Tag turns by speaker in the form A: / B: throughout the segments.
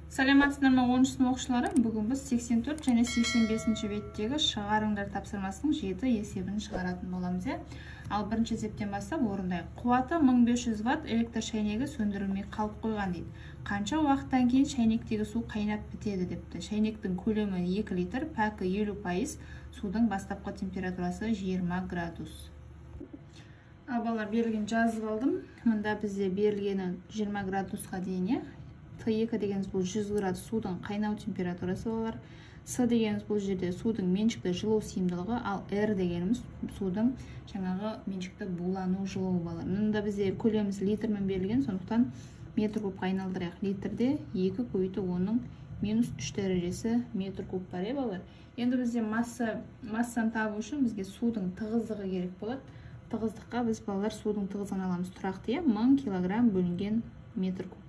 A: Саламатсыздар ма 10 сынып оқушылары? Бүгін біз 84 және 85 беттегі шығарыңдар тапсырмасының 7 есебін шығаратын боламыз. Ал бірінші есептен бастап орындайық. Қуаты 1500 ватт электр шайнегі сөндірілмей қалып қойған дейді. Қанша уақыттан кейін шайнектегі су қайнап бітеді депті. Шайнектің көлемі 2 литр, пәкі 50%, судың бастапқы температурасы 20 градус. Ал балалар, берілген жазып алдым. Мында бізде берілгені 20 градусқа дейін. Т2 дегеніміз бұл 100 градус судың қайнау температурасы балалар. С дегеніміз бұл жерде судың меншікті жылу сыйымдылығы, ал Р дегеніміз судың жаңағы меншікті булану жылуы балалар. Мында бізде көлеміміз литрмен берілген, сондықтан метр кубқа айналдырайық. Литрде 2 көбейту оның -3 дәрежесі метр куб бар балалар. Енді бізде массаны табу үшін бізге судың тығыздығы керек болады. Тығыздыққа біз балалар судың тығыздығын аламыз. Тұрақты 1000 килограмм бөлінген метр куб.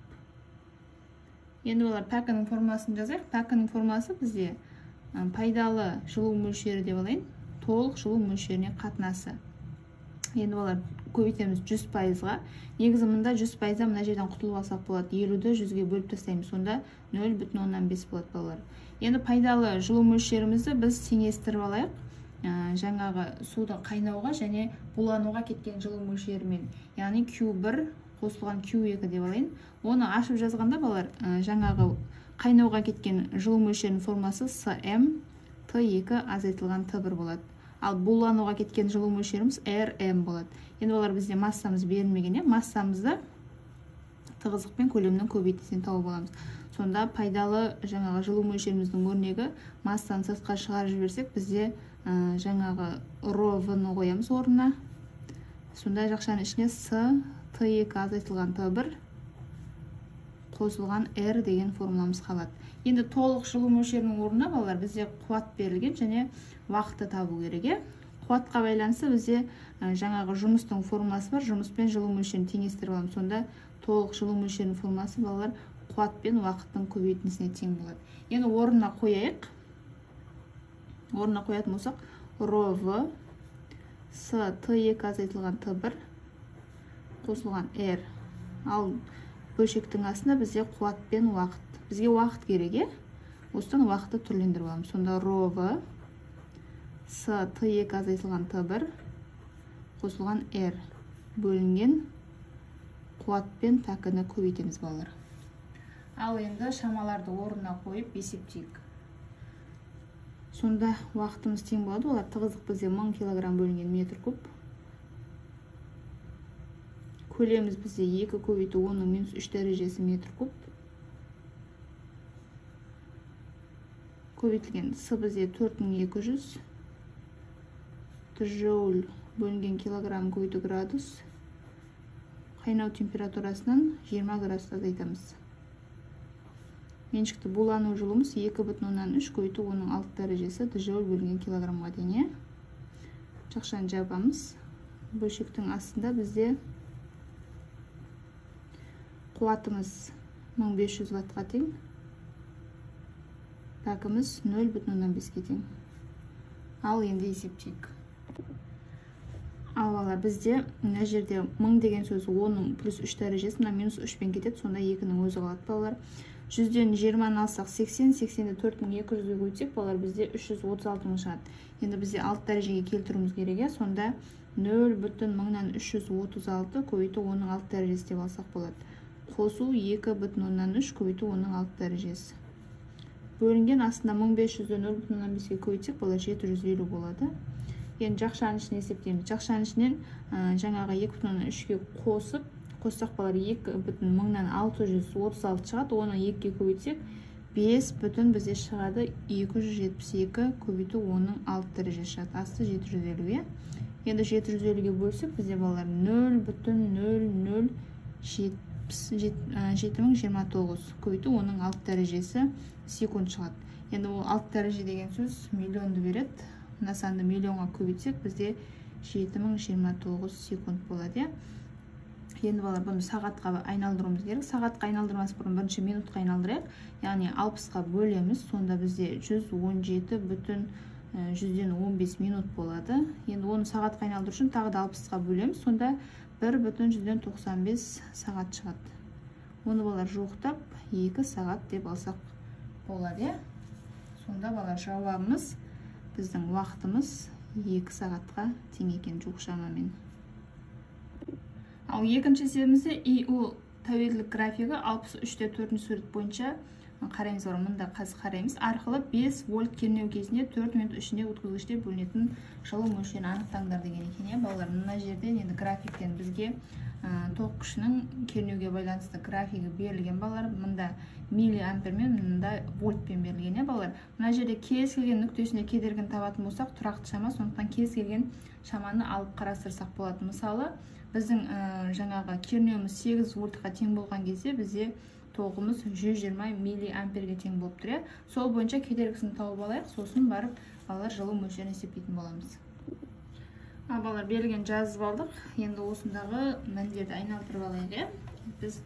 A: Енді олар пәкінің формуласын жазайық. Пәкінің формуласы бізде пайдалы жылу мөлшері деп алайын, толық жылу мөлшеріне қатынасы. Енді олар көбейтеміз 100%-ға. Негізі мында 100%-да мына жерден құтылып алсақ болады. 50-ді 100-ге бөліп тастаймыз. Сонда 0,5 болады балалар. Енді пайдалы жылу мөлшерімізді біз теңестіріп алайық. Жаңағы судың қайнауға және булануға кеткен жылу мөлшерімен. Яғни Q1 қосылған Q2 деп алайын. Оны ашып жазғанда балалар, жаңағы қайнауға кеткен жылу мөлшерінің формасы См Т2 азайтылған Т1 болады. Ал булануға кеткен жылу мөлшеріміз Рм болады. Енді олар бізде массамыз берілмеген, массамызды тығыздықпен көлемнің көбейтіндісінен тауып аламыз. Сонда пайдалы жаңағы жылу мөлшеріміздің өрнегі массаны сыртқа шығарып жіберсек, бізде жаңағы РВ-ны қоямыз орнына. Сонда жақшаның ішіне С Т2 азайтылған Т1 қосылған Р деген формуламыз қалады. Енді толық жылу мөлшерінің орнына балалар бізде қуат берілген және уақытты табу керек. Қуатқа байланысты бізде жаңағы жұмыстың формуласы бар. Жұмыспен жылу мөлшерін теңестіріп аламыз. Сонда толық жылу мөлшерінің формуласы балалар қуат пен уақыттың көбейтіндісіне тең болады. Енді орнына қояйық. Орнына қоятын болсақ, РВ С Т2 азайтылған Т1 қосылған Р. Ал бөлшектің астында бізде қуат пен уақыт. Бізге уақыт керек, осыдан уақытты түрлендіріп аламыз. Сонда РВ С Т2 азайтылған Т1 қосылған Р бөлінген қуат пен пәкіні көбейтеміз балалар. Ал енді шамаларды орнына қойып есептейік. Сонда уақытымыз тең болады. Олар тығыздық бізде 1000 килограмм бөлінген метр куб. Көлеміз бізде 2 көбейту оның -3 дәрежесі метр куб. Көбейтілген С бізде 4200. Джоуль бөлінген килограмм көбейту градус. Қайнау температурасынан 20 градус азайтамыз. Меншікті булану жылуымыз 2,3 көбейту оның 6 дәрежесі джоуль бөлінген килограммға дейін. Жақшаны жабамыз. Бөлшектің астында бізде қуатымыз 1500 ваттқа тең. Пәкіміз 0,5-ге тең. Ал енді есептейік. Ал балалар, бізде мына жерде 1000 деген сөз 10-ның +3 дәрежесі, мына -3 пен кетеді, сонда 2-ның өзі қалады балалар. 100-ден 20-ны алсақ 80, 80-ді 4200-ге көйтсек, балалар бізде 336 мың шығады. Енді бізде 6 дәрежеге келтіруіміз керек, сонда 0,336 көбейту оның 6 дәрежесі деп алсақ болады. Қосу 2,3 көбейту оның 6 дәрежесі. Бөлінген астында 1500-ден 0,5-ге көбейтсек, балалар 750 болады. Енді жақшаның ішіне есептейміз. Жақшаның ішінен жаңағы 2,3-ге қоссақ балалар 2,636 шығады. Оны 2-ге көбейтсек 5 бізде шығады 272 көбейту оның 6 дәрежесі шығады. Асты 750. Енді 750-ге бөлсек бізде балалар 0,00729 көбейту оның 6 дәрежесі секунд шығады. Енді ол 6 дәреже деген сөз миллионды береді. Мына санды миллионға көбейтсек бізде 7029 секунд болады. Енді балалар, бұны сағатқа айналдыруымыз керек. Сағатқа айналдырмас бұрын бірінші минутқа айналдырайық. Яғни 60-ға бөлеміз. Сонда бізде 117,115 минут болады. Енді оны сағатқа айналдыру үшін тағы да 60-ға бөлеміз. Сонда 1,195 сағат шығады. Оны балар жуықтап 2 сағат деп алсақ болады. Сонда балар жауабымыз, біздің уақытымыз 2 сағатқа тең екен жуық шамамен. Ал екінші есебімізде ИУ тәуелділік графигі 63-4 сурет бойынша қараймыз бар. Мұнда қазір қараймыз. Арқылы 5 вольт кернеу кезінде 4 минут ішінде өткізгіште бөлінетін жылу мөлшерін анықтаңдар деген екен. Балалар, мына жерден енді графиктен бізге ток күшінің кернеуге байланысты графигі берілген балалар. Мұнда миллиампермен, мұнда вольтпен берілген. Балалар, мына жерде кез келген нүктесінде кедергіні табатын болсақ, тұрақты шама, сондықтан кез келген шаманы алып қарастырсақ болады. Мысалы, біздің жаңағы кернеуіміз 8 вольтқа тең болған кезде бізде тоғымыз 120 миллиамперге тең болып тұр. Сол бойынша кедергісін тауып алайық, сосын барып балалар жылу мөлшерін есептейтін боламыз. Балалар, берілген жазып алдық. Енді осындағы мәндерді айналдырып алайық. Біз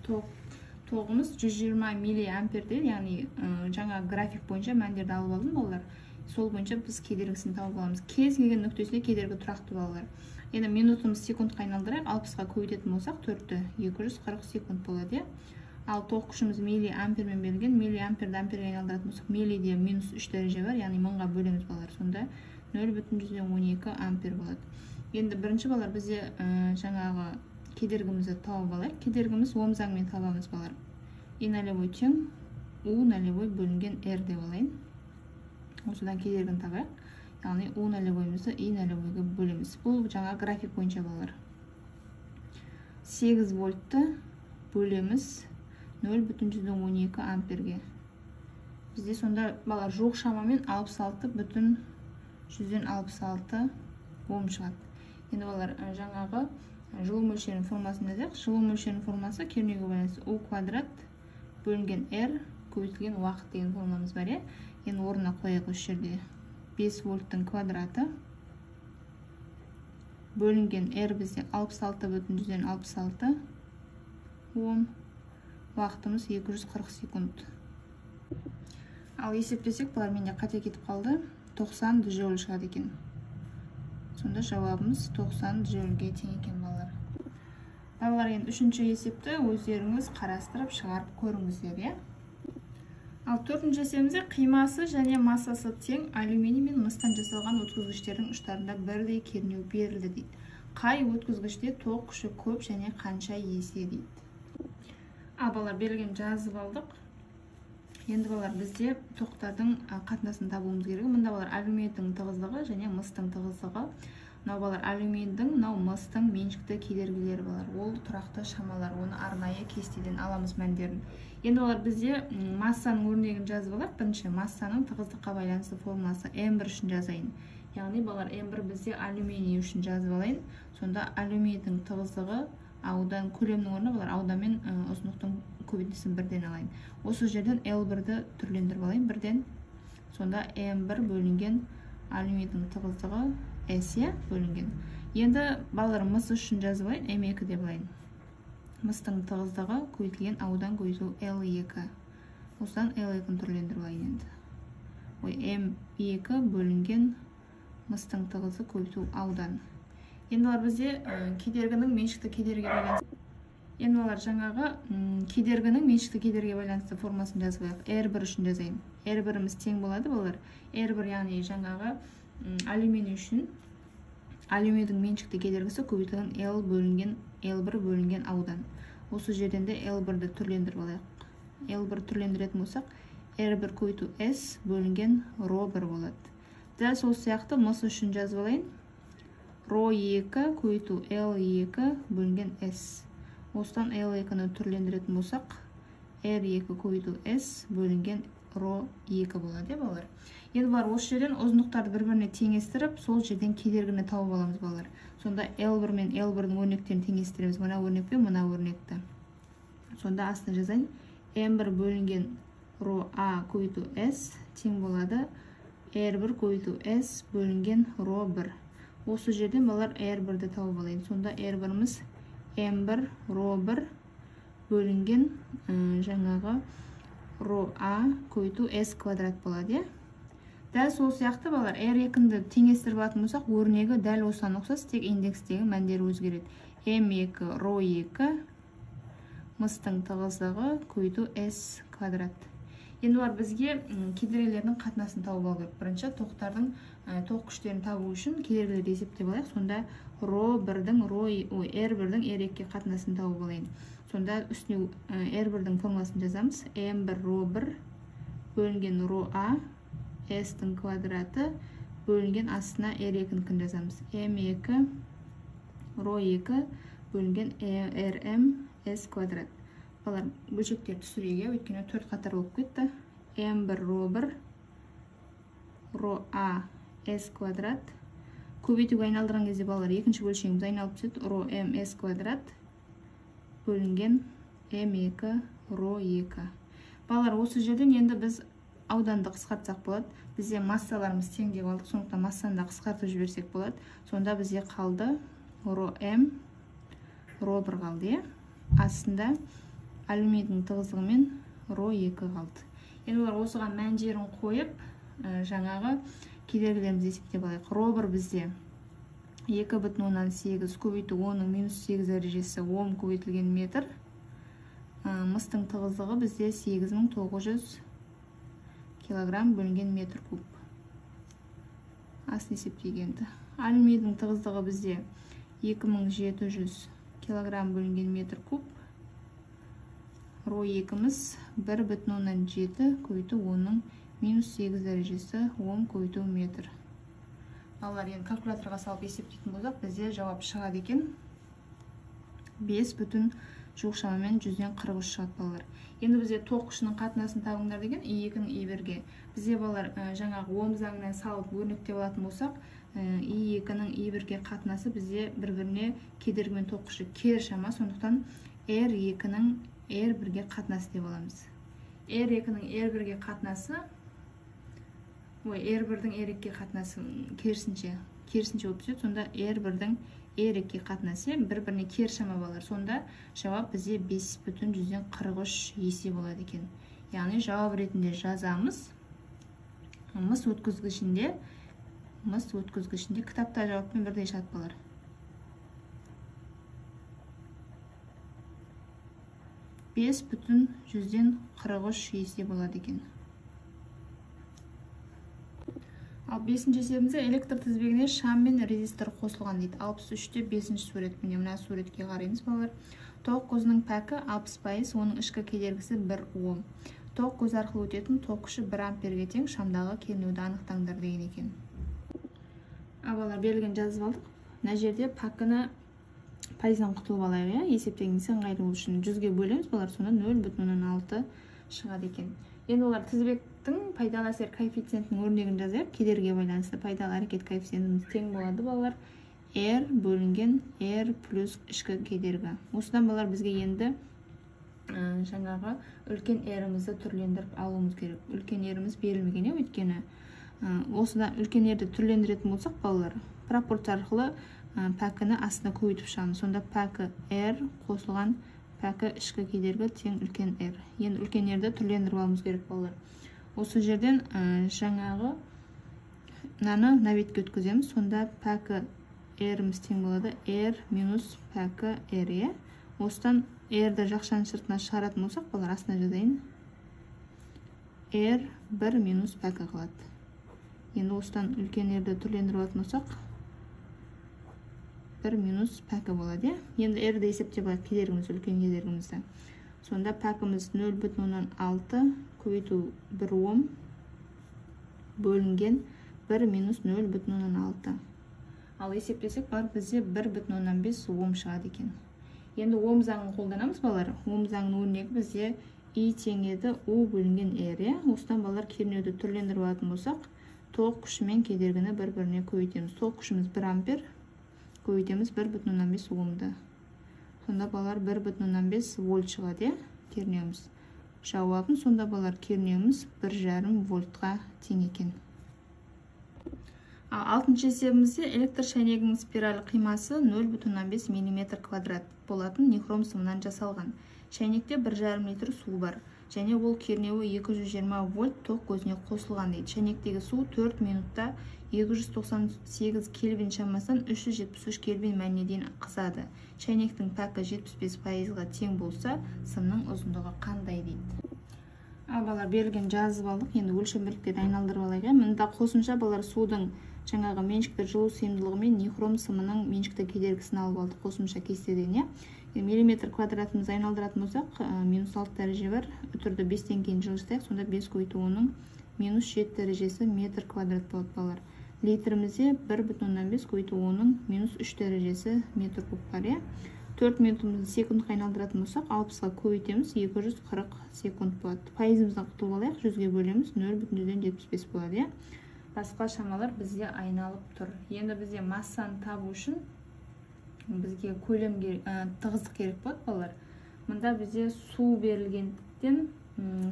A: тоғымыз 120 миллиамперде, яғни жаңа график бойынша мәндерді алып алдым балалар. Сол бойынша біз кедергісін тауып аламыз. Кез келген нүктесінде кедергі тұрақты балалар. Енді минутымыз секундқа айналдырайық. 60-ға көбейтетін болсақ 4-ті 240 секунд болады. Ал тоқ күшіміз миллиампермен берілген. Миллиамперді амперге айналдыратын болсақ, миллиде минус 3 дәреже бар, яғни мыңға бөлеміз балалар. Сонда 0,12 ампер болады. Енді бірінші балалар, бізде жаңағы кедергімізді тауып алайық. Кедергіміз Ом заңымен табамыз балалар. И нолевой тең У нолевой бөлінген R деп алайын. Осыдан кедергіні табайық. Яғни У нолевойымызды И нолевойға бөлеміз. Бұл жаңа график бойынша балалар. 8 вольтты бөлеміз 0,12 амперге. Бізде сонда балар жоқ шамамен 66,66 Ом шығады. Енді балар жаңағы жылу мөлшерінің формасын жазайық. Жылу мөлшерінің формасы кернеуге байланысты У квадрат бөлінген R көбейтілген уақыт деген формамыз бар. Енді орнына қояйық осы жерде 5 вольттың квадраты бөлінген R бізде 66,66 Ом. Уақытымыз 240 секунд. Ал есептесек, бұлар менде қате кетіп қалды. 90 джоуль шығады екен. Сонда жауабымыз 90 джоульге тең екен балалар. Балалар, енді үшінші есепті өздеріңіз қарастырып шығарып көріңіздер. Ал төртінші есебімізде қимасы және массасы тең алюминий мен мыстан жасалған өткізгіштердің ұштарында бірдей кернеу берілді дейді. Қай өткізгіште тоқ күші көп және қанша есе дейді. Балалар, берілген жазып алдық. Енді балалар, бізде тоқтардың қатынасын табуымыз керек. Мұнда балалар алюминийдің тығыздығы және мыстың тығыздығы. Мынау балалар алюминийдің, мынау мыстың меншікті кедергілері балалар. Ол тұрақты шамалар. Оны арнайы кестеден аламыз мәндерін. Енді балалар, бізде массаның өрнегін жазып алайық. Бірінші массаның тығыздыққа байланысты формуласы М1 үшін жазайын. Яғни балалар, М1 бізде алюминий үшін жазып алайын. Сонда алюминийдің тығыздығы аудан көлемнің орнына балалар аудамен ұзындықтың көбейтіндісін бірден алайын. Осы жерден L1-ді түрлендіріп алайын бірден. Сонда М1 бөлінген алюминийдің тығыздығы S бөлінген. Енді балалар, мыс үшін жазып алайын, М2 деп алайын. Мыстың тығыздығы көбейтілген аудан көбейту L2. Осыдан L2-ні түрлендіріп алайын енді. М2 бөлінген мыстың тығыздығы көбейту аудан. Енді балалар, бізде кедергінің меншікті кедергіге байланысты. Енді балалар, жаңағы кедергінің меншікті кедергіге байланысты формасын жазып алайық. R1 үшін жазайын. R1-іміз тең болады балалар. R1 яғни жаңағы алюминий үшін алюминийдің меншікті кедергісі көбейтілген L1 бөлінген аудан. Осы жерден де L1-ді түрлендіріп алайық. L1 түрлендіретін болсақ, R1 көбейту S бөлінген ρ1 болады. Дәл сол сияқты мыс үшін жазып алайын. ρ2 көбейту L2 бөлінген S. Осыдан L2-ні түрлендіретін болсақ, R2 көбейту S бөлінген ρ2 болады балалар. Енді балалар, осы жерден ұзындықтарды бір-біріне теңестіріп, сол жерден кедергіні тауып аламыз балалар. Сонда L1 мен L1-дің өрнектерін теңестіреміз. Мына өрнек пен мына өрнекті. Сонда астына жазайын. M1 бөлінген ρA көбейту S тең болады R1 көбейту S бөлінген ρ1. Осы жерден балалар R1-ді тауып алайын. Сонда R1-іміз M1 ρ1 бөлінген жаңағы ρA көбейту S квадрат болады. Дәл сол сияқты балалар, R2-ді теңестіріп алатын болсақ, өрнегі дәл осыған ұқсас, тек индекстегі мәндері өзгереді. M2 ρ2 мыстың тығыздығы көбейту s квадрат. Енді олар бізге кедергілердің қатынасын тауып алу керек. Бірінші тоқтардың тоқ күштерін табу үшін кедергілерді есептеп алайық. Сонда r1-дің r2-ге қатынасын тауып алайын. Сонда үстіне r1-дің формуласын жазамыз. m1 ρ1 бөлінген ρa s-тің квадраты бөлінген астына r2-нікін жазамыз. m2 ρ2 бөлінген rm s квадрат. Балар бөлшектер түсіреге, өйткені 4 қатар болып кетті. m1 ρ1 ρa s квадрат. Көбейтуге айналдырған кезде балар екінші бөлшегіміз айналып түседі. ρm s квадрат бөлінген m2 ρ2. Балар осы жерден енді біз ауданды қысқартсақ болады. Бізде массаларымыз тең деп алдық, сондықтан массаны да қысқартып жіберсек болады. Сонда бізге қалды ρm ρ1 қалды. Астында алюминийдің тығыздығымен ρ2 қалды. Енді олар осыған мән жерін қойып, жаңағы кедергілерімізді есептеп алайық. ρ1 бізде 2,8 көбейту 10-ның -8 дәрежесі 10 көбейтілген метр. Мыстың тығыздығы бізде 8900 килограмм бөлінген метр куб. Асын есептегенді. Алюминийдің тығыздығы бізде 2700 килограмм бөлінген метр куб. ρ2-міз 1,7 көбейту 10-ның -8 дәрежесі 10 көбейту метр. Балалар, енді калькуляторға салып есептейтін болсақ, бізде жауап шығады екен. 5 жуық шамамен 100-ден 43 шығады балалар. Енді бізде тоқ күшінің қатынасын табыңдар деген I2-нің I1-ге. Бізде балалар жаңағы Ом заңынан салып өрнектеп алатын болсақ, I2-нің I1-ге қатынасы бізде бір-біріне кедергімен тоқ күші кері шама, сондықтан R2-нің R1-ге қатынасы деп аламыз. R2-нің R1-ге қатынасы, R1-дің R2-ге қатынасы керісінше болып түседі. Сонда R1-дің R2-ге қатынасы бір-біріне кері шама балар. Сонда жауап бізде 5,100-ден 43 есе болады екен. Яғни жауап ретінде жазамыз. Мыс өткізгішінде кітапта жауаппен бірдей шығады балар. 5,100-ден 43 есе болады екен. Ал 5-ші есебімізде электр тізбегіне шам мен резистор қосылған дейді. 63-те 5-ші сурет. Мына суретке қараймыз балар. Тоқ көзінің пәкі 60%, оның ішкі кедергісі 1 Ом. Тоқ көз арқылы өтетін тоқ күші 1 амперге тең, шамдағы кернеуді анықтаңдар деген екен. Балар, берілген жазып алдық. Мына жерде пәкіні пайыздан құтылып алайық, есептегенде ыңғайлы үшін 100-ге бөлеміз балар, сонда 0,6 шығады екен. Енді олар тізбектің пайдалы әсер коэффициентінің өрнегін жазайық. Кедергіге байланысты пайдалы әрекет коэффициентіміз тең болады балалар. R бөлінген R плюс ішкі кедергі. Осыдан балалар бізге енді жаңағы үлкен R-імізді түрлендіріп алуымыз керек. Үлкен R-іміз берілмеген, өйткені осыдан үлкен R-ді түрлендіретін болсақ балалар, пропорция арқылы пәкіні астына көбейтіп шығамыз. Сонда пәкі R қосылған пәкі ішкі кедергі тең үлкен R. Енді үлкен R-ді түрлендіріп алуымыз керек балалар. Осы жерден жаңағы мынаны на бетке өткіземіз. Сонда пәкі R-іміз тең болады R минус пәкі R. Осыдан R-ді жақшаның сыртына шығаратын болсақ, балалар астына жазайын. R 1 минус пәкі қалады. Енді осыдан үлкен R-ді түрлендіріп алатын болсақ, 1 минус пәкі болады. Енді R-ді есептеп алайық, кедергіміз, үлкен кедергімізді. Сонда пәкіміз 0,6 көбейту 1 Ом бөлінген 1 минус 0,6. Ал есептесек бар бізде 1,5 Ом шығады екен. Енді Ом заңын қолданамыз балар. Ом заңының өрнегі бізде I тең еді U бөлінген R. Осыдан балар кернеуді түрлендіріп алатын болсақ, тоқ күші мен кедергіні бір-біріне көбейтеміз. Тоқ күшіміз 1 ампер, көбейтеміз 1,5 Омды. Сонда балар 1,5 вольт шығады, кернеуіміз. Жауабын сонда балар кернеуіміз 1,5 вольтқа тең екен. 6-ші есебімізде электр шайнегінің спираль қимасы 0,5 мм квадрат болатын нихром сымынан жасалған. Шайнекте 1,5 литр су бар. және ол кернеуі 220 вольт тоқ көзіне қосылған дейді. Шәйнектегі су 4 минутта 298 кельвин шамасынан 373 кельвин мәніне дейін қызады. Шәйнектің пәкі 75%-ға тең болса, сымның ұзындығы қандай дейді. Ал балар берілген жазып алдық. Енді өлшем бірліктерді айналдырып алайық. Мында қосымша балар судың жаңағы меншікті жылу сыйымдылығы мен нихром сымының меншікті кедергісін алып алдық қосымша кестеден. Миллиметр квадратымызды айналдыратын болсақ, -6 дәреже бар. Үтірді 5-тен кейін жылжытайық. Сонда 5 көбейту оның -7 дәрежесі метр квадрат болады балар. Литрімізде 1,5 көбейту оның -3 дәрежесі метр куб бар. 4 минутымызды секундқа айналдыратын болсақ, 60-ға көбейтеміз, 240 секунд болады. Пайызымыздан құтылып алайық, 100-ге бөлеміз, 0,75 болады. Басқа шамалар бізде айналып тұр. Енді бізде массаны табу үшін бізге көлем тығыздық керек болады балар. Мұнда бізде су берілгендіктен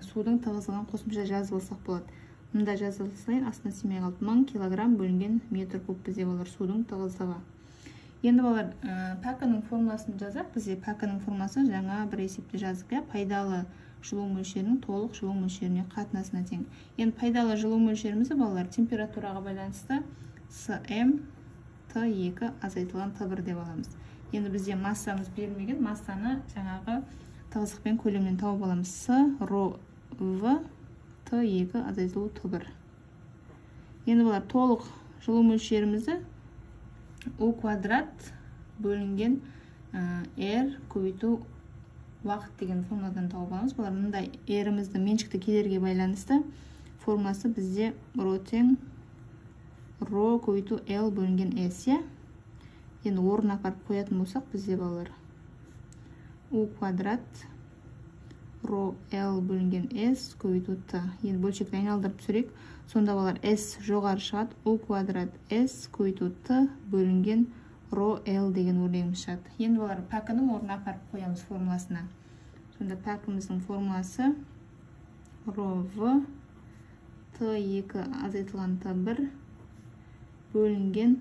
A: судың тығыздығын қосымша жазып алсақ болады. Мұнда жазып алсайын, астына симей қалды. 1000 килограмм бөлінген метр куб бізде балар судың тығыздығы. Енді балар пәкінің формуласын жазақ. Бізде пәкінің формуласы жаңа бір есепте жаздық. Пайдалы жылу мөлшерінің толық жылу мөлшеріне қатынасына тең. Енді пайдалы жылу мөлшерімізді балалар температураға байланысты См Т2 азайтылған Т1 деп аламыз. Енді бізде массамыз берілмеген, массаны жаңағы тығыздықпен көлемнен тауып аламыз. С ро В Т2 азайтылу Т1. Енді балар толық жылу мөлшерімізді У квадрат бөлінген R көбейту уақыт деген формуладан тауып аламыз. Балар мұндай R-імізді меншікті кедергіге байланысты формуласы бізде ро тең ро көбейту L бөлінген S. Енді орнына апарып қоятын болсақ, бізде балар U квадрат ро L бөлінген S көбейту Т. Енді бөлшекті айналдырып түсірейік. Сонда балар S жоғары шығады. U квадрат S көбейту Т бөлінген ро L деген өрнегіміз шығады. Енді балар пәкінің орнына апарып қоямыз формуласына. Сонда пәкіміздің формуласы ро В Т2 азайтылған Т1 бөлінген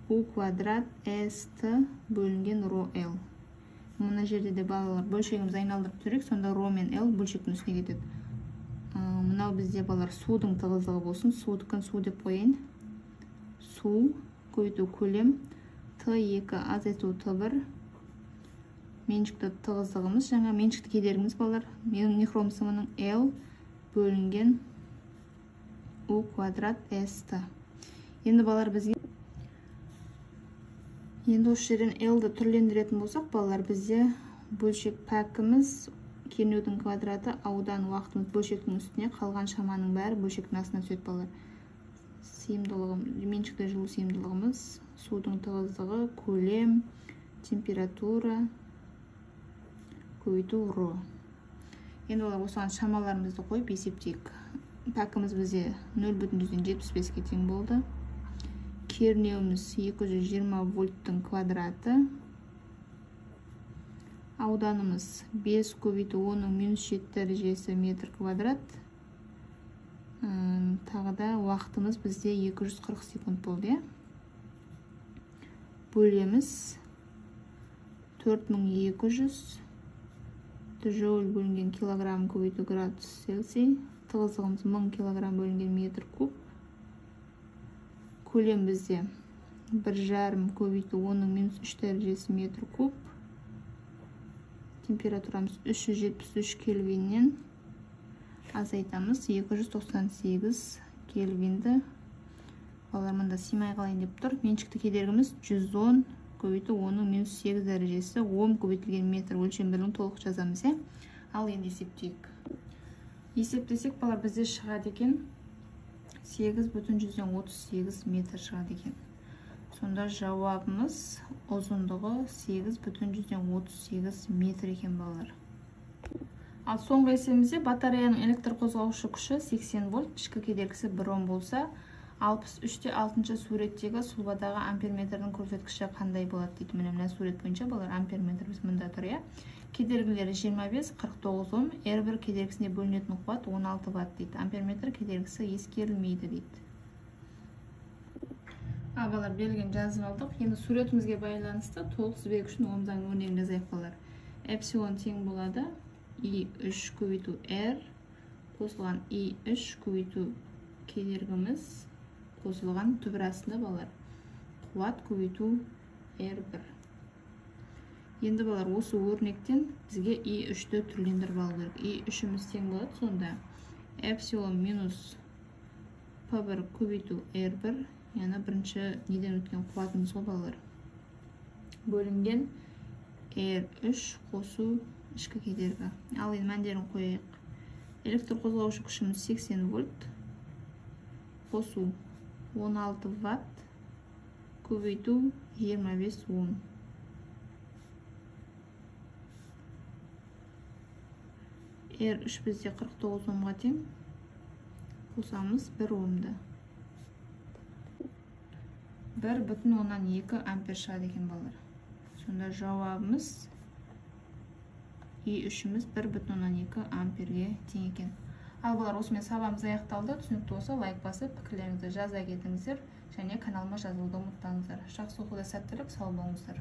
A: U квадрат ST бөлінген ро L. Мұна жерде де балалар бөлшегіміз айналдырып түрек, сонда ро мен L бөлшектің үстіне кетеді. Мұнау бізде балалар судың тығыздығы болсын. Судықын су деп қойын. Су көбейту көлем Т2 азайту Т1 меншікті тығыздығымыз, жаңа меншікті кедергіміз балалар нихром сымының L бөлінген U квадрат ST. Енді балалар бізге енді осы жерден L-ді түрлендіретін болсақ, балалар бізде бөлшек пәкіміз кернеудің квадраты, аудан уақытымыз бөлшектің үстіне, қалған шаманың бәрі бөлшектің астына түседі балалар. Сыйымдылығымыз, меншікті жылу сыйымдылығымыз, судың тығыздығы, көлем, температура, көбейту ро. Енді олар осыған шамаларымызды қойып есептейік. Пәкіміз бізде 0,75-ге тең болды. Кернеуіміз 220 вольттың квадраты. Ауданымыз 5 көбейту оның -7 дәрежесі метр квадрат. Тағы да уақытымыз бізде 240 секунд болды. Бөлеміз 4200 джоуль бөлінген килограмм көбейту градус Цельсий. Тығыздығымыз 1000 килограмм бөлінген метр куб. Көлем бізде 1,5 көбейту оның -3 дәрежесі метр куб. Температурамыз 373 кельвиннен азайтамыз 298 кельвинді. Балар мұнда симай қалайын деп тұр. Меншікті кедергіміз 110 көбейту оның -8 дәрежесі Ом көбейтілген метр өлшем бірлігін толық жазамыз. Ал енді есептейік. Есептесек балар бізде шығады екен 8,38 метр шығады екен. Сонда жауабымыз ұзындығы 8,38 метр екен балалар. Ал соңғы есебімізде батареяның электр қозғаушы күші 80 вольт, ішкі кедергісі 1 Ом болса, 63-те 6-шы суреттегі сұлбадағы амперметрдің көрсеткіші қандай болады дейді. Міне сурет бойынша балалар амперметр біз мұнда тұр. Кедергілері 25, 49 Ом, әрбір кедергісіне бөлінетін қуат 16 ватт дейді. Амперметр кедергісі ескерілмейді дейді. Балар берілген жазып алдық. Енді суретімізге байланысты толық тізбек үшін Ом заңының өрнегін жазайық балар. Эпсилон тең болады i3 көбейту r қосылған i3 көбейту кедергіміз қосылған түбір астында балалар қуат көбейту r1. Енді балалар осы өрнектен бізге i3-ті түрлендіріп алу керек. i3-іміз тең болады сонда эпсилон минус p1 көбейту r1, яғни бірінші неден өткен қуатымыз ғой балалар. Бөлінген r3 қосу ішкі кедергі. Ал енді мәндерін қояйық. Электр қозғаушы күшіміз 80 вольт, қосу 16 ватт, көбейту 25 ом. R3 бізде 49 омға тең, қосамыз 1 омды. 1,2 ампер шығады екен балалар. Сонда жауабымыз i3-іміз 1,2 амперге тең екен. Ал балалар, осымен сабағымыз аяқталды. Түсінікті болса лайк басып, пікірлеріңізді жаза кетіңіздер және каналыма жазылуды ұмытпаңыздар. Жақсы оқуда сәттілік, сау болыңыздар.